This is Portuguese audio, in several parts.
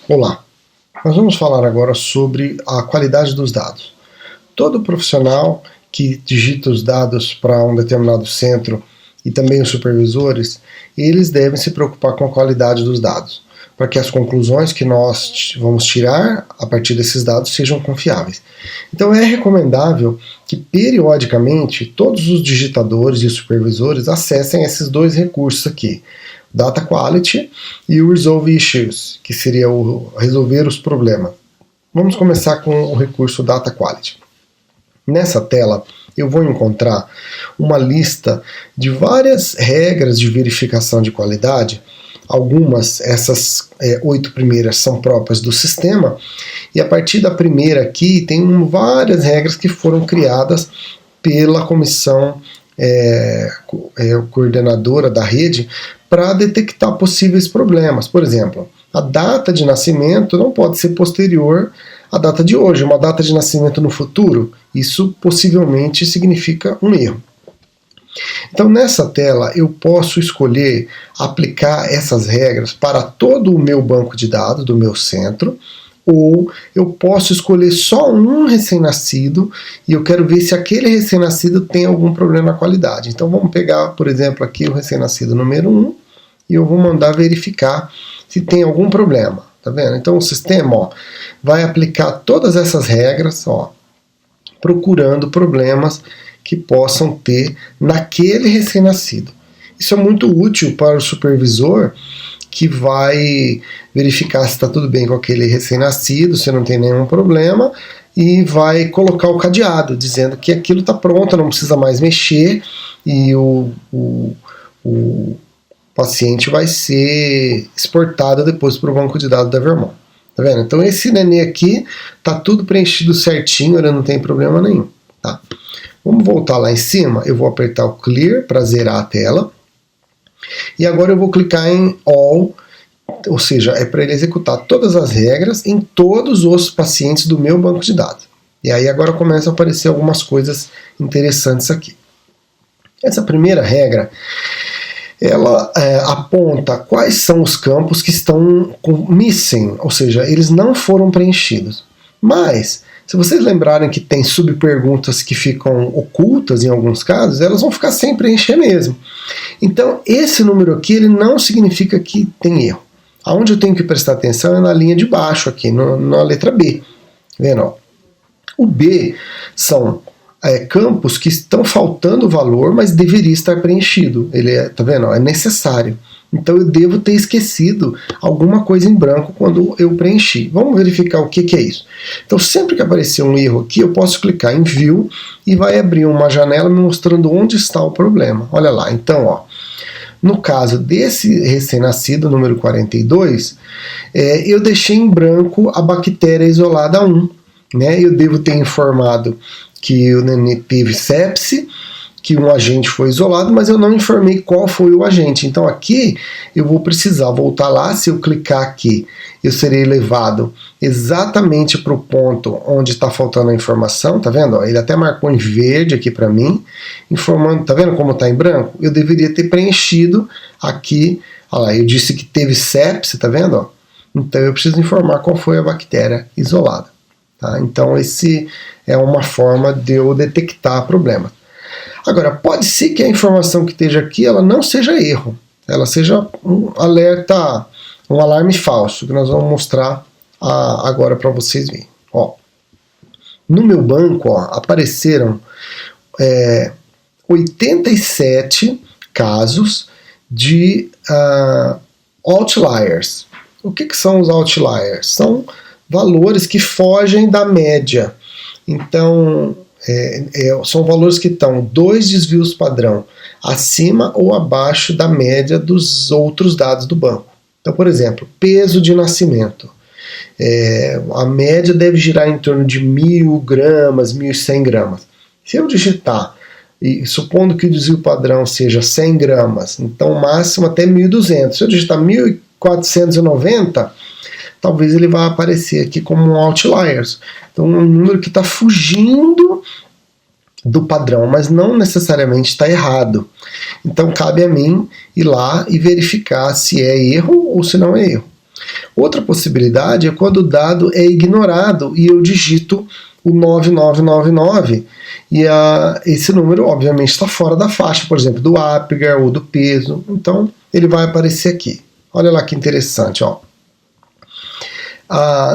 Olá, nós vamos falar agora sobre a qualidade dos dados. Todo profissional que digita os dados para um determinado centro e também os supervisores, eles devem se preocupar com a qualidade dos dados, para que as conclusões que nós vamos tirar a partir desses dados sejam confiáveis. Então é recomendável que periodicamente todos os digitadores e supervisores acessem esses dois recursos aqui, Data Quality e o Resolve Issues, que seria o resolver os problemas. Vamos começar com o recurso Data Quality. Nessa tela eu vou encontrar uma lista de várias regras de verificação de qualidade. Algumas, essas 8 primeiras, são próprias do sistema, e a partir da primeira aqui tem várias regras que foram criadas pela comissão coordenadora da rede para detectar possíveis problemas. Por exemplo, a data de nascimento não pode ser posterior à data de hoje. Uma data de nascimento no futuro, isso possivelmente significa um erro. Então nessa tela eu posso escolher aplicar essas regras para todo o meu banco de dados do meu centro, ou eu posso escolher só um recém-nascido e eu quero ver se aquele recém-nascido tem algum problema na qualidade. Então vamos pegar, por exemplo, aqui o recém-nascido número 1 e eu vou mandar verificar se tem algum problema. Tá vendo? Então o sistema vai aplicar todas essas regras, procurando problemas que possam ter naquele recém-nascido. Isso é muito útil para o supervisor que vai verificar se está tudo bem com aquele recém-nascido, se não tem nenhum problema, e vai colocar o cadeado, dizendo que aquilo está pronto, não precisa mais mexer, e o paciente vai ser exportado depois para o banco de dados da Vermont. Tá vendo? Então esse nenê aqui está tudo preenchido certinho, ele não tem problema nenhum. Tá? Vamos voltar lá em cima, eu vou apertar o Clear para zerar a tela. E agora eu vou clicar em All, ou seja, é para ele executar todas as regras em todos os pacientes do meu banco de dados. E aí agora começam a aparecer algumas coisas interessantes aqui. Essa primeira regra, ela aponta quais são os campos que estão missing, ou seja, eles não foram preenchidos. Mas, se vocês lembrarem que tem subperguntas que ficam ocultas em alguns casos, elas vão ficar sem preencher mesmo. Então, esse número aqui ele não significa que tem erro. Aonde eu tenho que prestar atenção é na linha de baixo, aqui, na letra B. Vendo? O B são campos que estão faltando valor, mas deveria estar preenchido. Ele tá vendo? É necessário. Então eu devo ter esquecido alguma coisa em branco quando eu preenchi. Vamos verificar o que é isso. Então sempre que aparecer um erro aqui, eu posso clicar em View e vai abrir uma janela me mostrando onde está o problema. Olha lá, então, no caso desse recém-nascido, número 42, eu deixei em branco a bactéria isolada 1. Né? Eu devo ter informado que o nenê teve sepse, que um agente foi isolado, mas eu não informei qual foi o agente. Então aqui eu vou precisar voltar lá, se eu clicar aqui, eu serei levado exatamente para o ponto onde está faltando a informação, tá vendo? Ele até marcou em verde aqui para mim, informando, tá vendo como está em branco? Eu deveria ter preenchido aqui, olha lá, eu disse que teve sepse, tá vendo? Então eu preciso informar qual foi a bactéria isolada. Tá? Então esse é uma forma de eu detectar problemas. Agora, pode ser que a informação que esteja aqui ela não seja erro, ela seja um alerta, um alarme falso, que nós vamos mostrar agora para vocês verem. No meu banco apareceram 87 casos de outliers. O que são os outliers? São valores que fogem da média. Então, são valores que estão 2 desvios padrão acima ou abaixo da média dos outros dados do banco. Então, por exemplo, peso de nascimento. A média deve girar em torno de 1.000 gramas, 1.100 gramas. Se eu digitar, e supondo que o desvio padrão seja 100 gramas, então o máximo até 1.200. Se eu digitar 1.490, talvez ele vá aparecer aqui como um outliers. Então um número que está fugindo do padrão, mas não necessariamente está errado. Então cabe a mim ir lá e verificar se é erro ou se não é erro. Outra possibilidade é quando o dado é ignorado e eu digito o 9999 e esse número obviamente está fora da faixa, por exemplo, do Apgar ou do peso, então ele vai aparecer aqui. Olha lá que interessante, ó.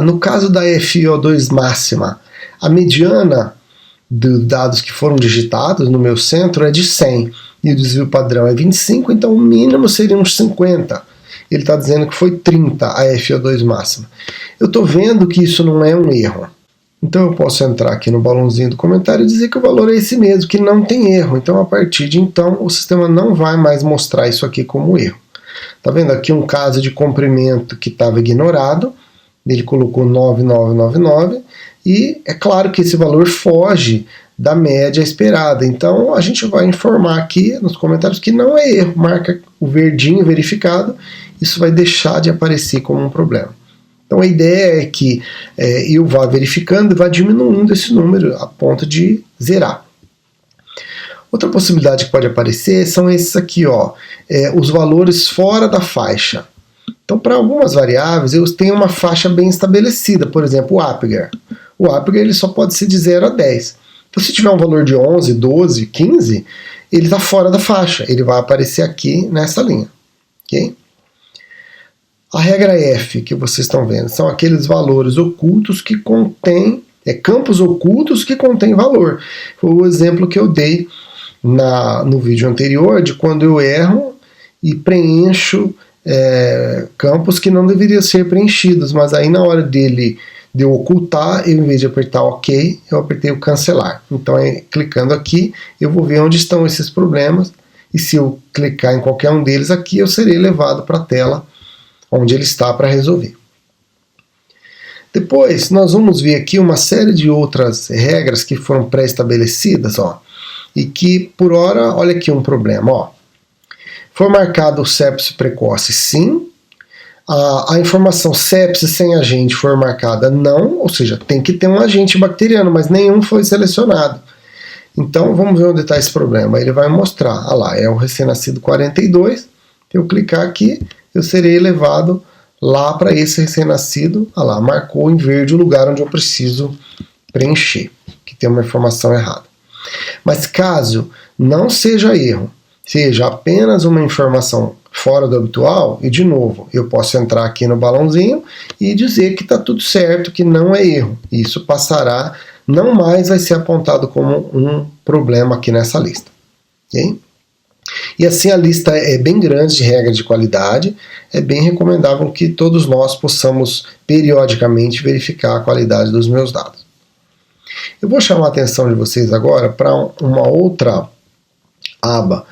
No caso da FiO2 máxima, a mediana dos dados que foram digitados no meu centro é de 100 e o desvio padrão é 25, então o mínimo seria uns 50. Ele está dizendo que foi 30 a FiO2 máxima. Eu estou vendo que isso não é um erro. Então eu posso entrar aqui no balãozinho do comentário e dizer que o valor é esse mesmo, que não tem erro. Então a partir de então o sistema não vai mais mostrar isso aqui como erro. Tá vendo aqui um caso de comprimento que estava ignorado, ele colocou 9999 e é claro que esse valor foge da média esperada. Então a gente vai informar aqui nos comentários que não é erro, marca o verdinho verificado, isso vai deixar de aparecer como um problema. Então a ideia é que eu vá verificando e vá diminuindo esse número a ponto de zerar. Outra possibilidade que pode aparecer são esses aqui, ó, os valores fora da faixa. Então para algumas variáveis eu tenho uma faixa bem estabelecida, por exemplo o Apgar. O Apgar ele só pode ser de 0 a 10. Então se tiver um valor de 11, 12, 15, ele está fora da faixa, ele vai aparecer aqui nessa linha. Ok? A regra F que vocês estão vendo são aqueles valores ocultos que contêm, campos ocultos que contêm valor. Foi o exemplo que eu dei no vídeo anterior de quando eu erro e preencho campos que não deveriam ser preenchidos, mas aí na hora de eu ocultar, eu, em vez de apertar OK, eu apertei o cancelar. Então clicando aqui, eu vou ver onde estão esses problemas e se eu clicar em qualquer um deles aqui, eu serei levado para a tela onde ele está para resolver. Depois nós vamos ver aqui uma série de outras regras que foram pré-estabelecidas, ó, e que por hora, olha aqui um problema, ó. Foi marcado o sepse precoce sim, a informação sepse sem agente foi marcada não, ou seja, tem que ter um agente bacteriano, mas nenhum foi selecionado. Então vamos ver onde está esse problema. Ele vai mostrar, olha lá, é o recém-nascido 42, se eu clicar aqui, eu serei levado lá para esse recém-nascido, olha lá, marcou em verde o lugar onde eu preciso preencher, que tem uma informação errada. Mas caso não seja erro, seja apenas uma informação fora do habitual, e de novo, eu posso entrar aqui no balãozinho e dizer que está tudo certo, que não é erro. Isso passará, não mais vai ser apontado como um problema aqui nessa lista. Ok? E assim a lista é bem grande de regras de qualidade, é bem recomendável que todos nós possamos periodicamente verificar a qualidade dos meus dados. Eu vou chamar a atenção de vocês agora para uma outra aba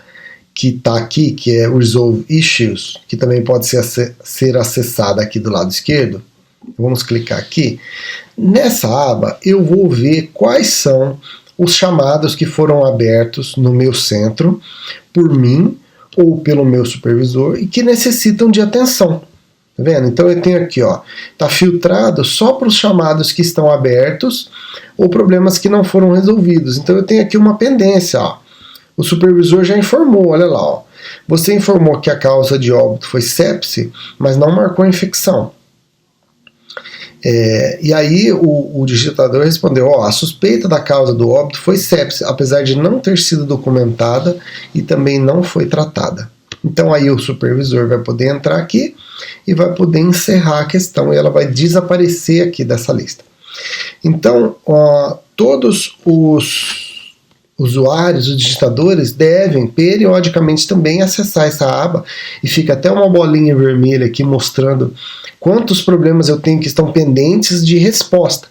que está aqui, que é o Resolve Issues, que também pode ser acessada aqui do lado esquerdo. Vamos clicar aqui. Nessa aba eu vou ver quais são os chamados que foram abertos no meu centro por mim ou pelo meu supervisor e que necessitam de atenção. Tá vendo? Então eu tenho aqui, ó, tá filtrado só para os chamados que estão abertos ou problemas que não foram resolvidos. Então eu tenho aqui uma pendência, ó. O supervisor já informou, olha lá, ó. Você informou que a causa de óbito foi sepse, mas não marcou a infecção. E aí o digitador respondeu, ó, a suspeita da causa do óbito foi sepse, apesar de não ter sido documentada e também não foi tratada. Então aí o supervisor vai poder entrar aqui e vai poder encerrar a questão e ela vai desaparecer aqui dessa lista. Então, todos os usuários, os digitadores, devem periodicamente também acessar essa aba e fica até uma bolinha vermelha aqui mostrando quantos problemas eu tenho que estão pendentes de resposta.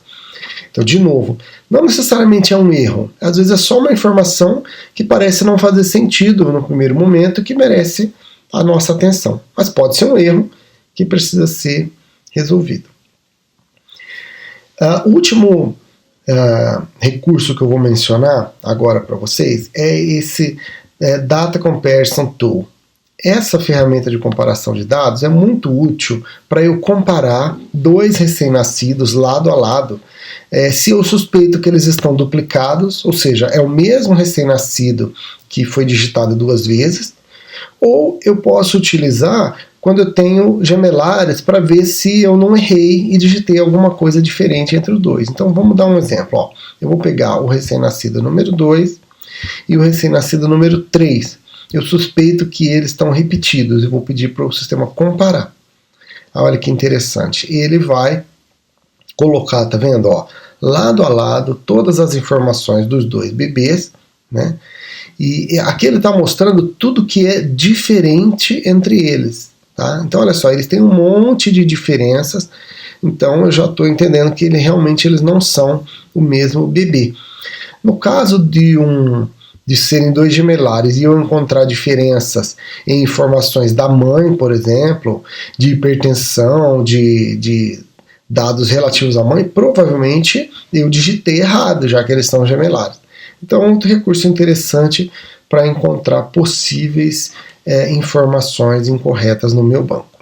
Então, de novo, não necessariamente é um erro, às vezes é só uma informação que parece não fazer sentido no primeiro momento que merece a nossa atenção, mas pode ser um erro que precisa ser resolvido. O último recurso que eu vou mencionar agora para vocês é esse Data Comparison Tool. Essa ferramenta de comparação de dados é muito útil para eu comparar dois recém-nascidos lado a lado, se eu suspeito que eles estão duplicados, ou seja, é o mesmo recém-nascido que foi digitado duas vezes, ou eu posso utilizar quando eu tenho gemelares para ver se eu não errei e digitei alguma coisa diferente entre os dois. Então vamos dar um exemplo. Ó. Eu vou pegar o recém-nascido número 2 e o recém-nascido número 3. Eu suspeito que eles estão repetidos. Eu vou pedir para o sistema comparar. Olha que interessante. Ele vai colocar, tá vendo? Ó, lado a lado, todas as informações dos dois bebês, né? E aqui ele está mostrando tudo que é diferente entre eles. Tá? Então, olha só, eles têm um monte de diferenças. Então, eu já estou entendendo que realmente eles não são o mesmo bebê. No caso de serem dois gemelares e eu encontrar diferenças em informações da mãe, por exemplo, de hipertensão, de dados relativos à mãe, provavelmente eu digitei errado, já que eles são gemelares. Então, é um recurso interessante para encontrar possíveis informações incorretas no meu banco.